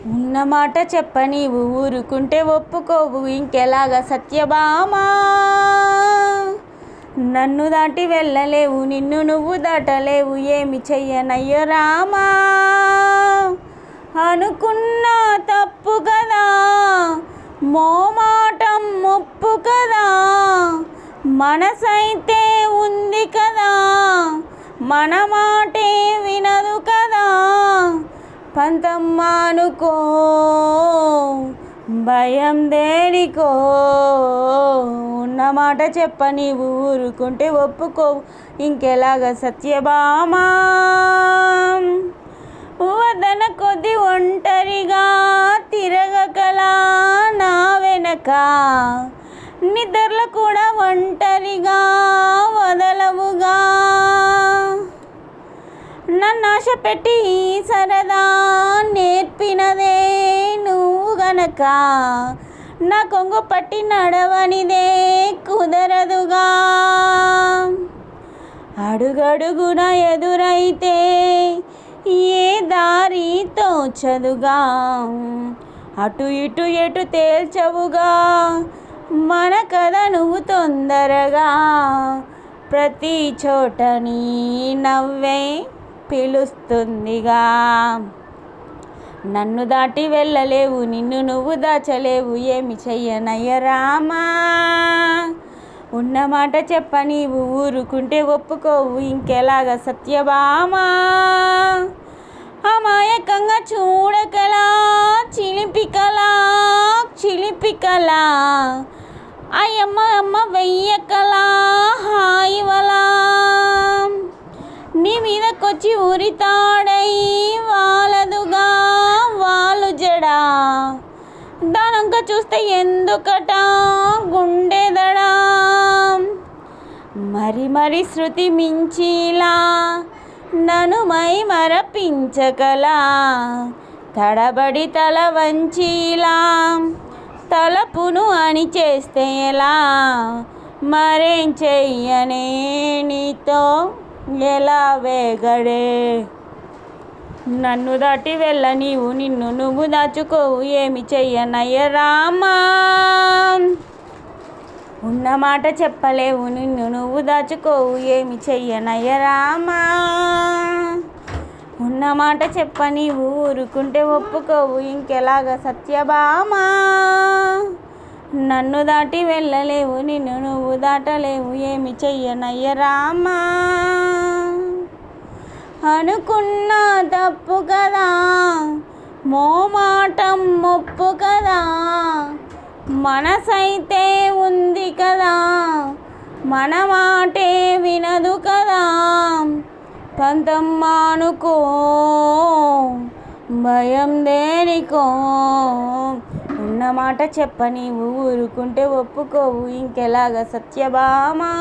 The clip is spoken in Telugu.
ఉన్నమాట చెప్ప నీవు ఊరుకుంటే ఒప్పుకోవు ఇంకెలాగా సత్యభామా. నన్ను దాటి వెళ్ళలేవు నిన్ను నువ్వు దాటలేవు ఏమి చెయ్యనయ్యో రామా. అనుకున్నా తప్పు కదా మోమాటం ముప్పు కదా మనసైతే ఉంది కదా మన మాటే వినదు కదా. పంతమ్మానుకో భయం దేనికో ఉన్నమాట చెప్ప నీవు ఊరుకుంటే ఒప్పుకోవు ఇంకెలాగా సత్యభామా. వదన కొద్ది ఒంటరిగా తిరగకలా నా వెనక నిద్రలో కూడా ఒంటరిగా వదలవుగా. నన్ను ఆశ పెట్టి సరదా నేర్పినదే నువ్వు గనక నా కొంగు పట్టి నడవనిదే కుదరదుగా. అడుగడుగున ఎదురైతే ఏ దారి తోచదుగా అటు ఇటు ఎటు తేల్చవుగా మన కథ నువ్వు తొందరగా. ప్రతి చోట నీ నవ్వే పిలుస్తుందిగా. నన్ను దాటి వెళ్ళలేవు నిన్ను నువ్వు దాచలేవు ఏమి చెయ్యనయ్య రామా. ఉన్నమాట చెప్ప నీవు ఊరుకుంటే ఒప్పుకోవు ఇంకెలాగా సత్యభామా. అమాయకంగా చూడకలా చిలిపికలా చిలిపికలా అయ్యమ్మ అమ్మ వెయ్యకలా హాయివలా. నీ మీదకొచ్చి ఉరితాడై వాలదుగా వాలు జడా దానంక చూస్తే ఎందుకట గుండెదడా. మరి శృతి మించిలా నన్ను మై మరపించకలా తడబడి తల వంచిలా తలపును అని చేస్తే ఎలా. మరేం చెయ్యనే నీతో ఎలా వేగడే. నన్ను దాటి వెళ్ళ నీవు నిన్ను నువ్వు దాచుకోవు ఏమి చెయ్యనయ్య రామా. ఉన్నమాట చెప్పలేవు నిన్ను నువ్వు దాచుకోవు ఏమి చెయ్యనయ్య రామా. ఉన్నమాట చెప్ప నీవు ఊరుకుంటే ఒప్పుకోవు ఇంకెలాగా సత్యభామా. నన్ను దాటి వెళ్ళలేవు నిన్ను నువ్వు దాటలేవు ఏమి చెయ్యనయ్య రామా. అనుకున్నా తప్పు కదా మోమాటం ముప్పు కదా మనసైతే ఉంది కదా మన మాటే వినదు కదా. పంతమ్మానుకో భయం దేనికో ఉన్నమాట చెప్ప నీవు ఊరుకుంటే ఒప్పుకోవు ఇంకెలాగా సత్యభామా.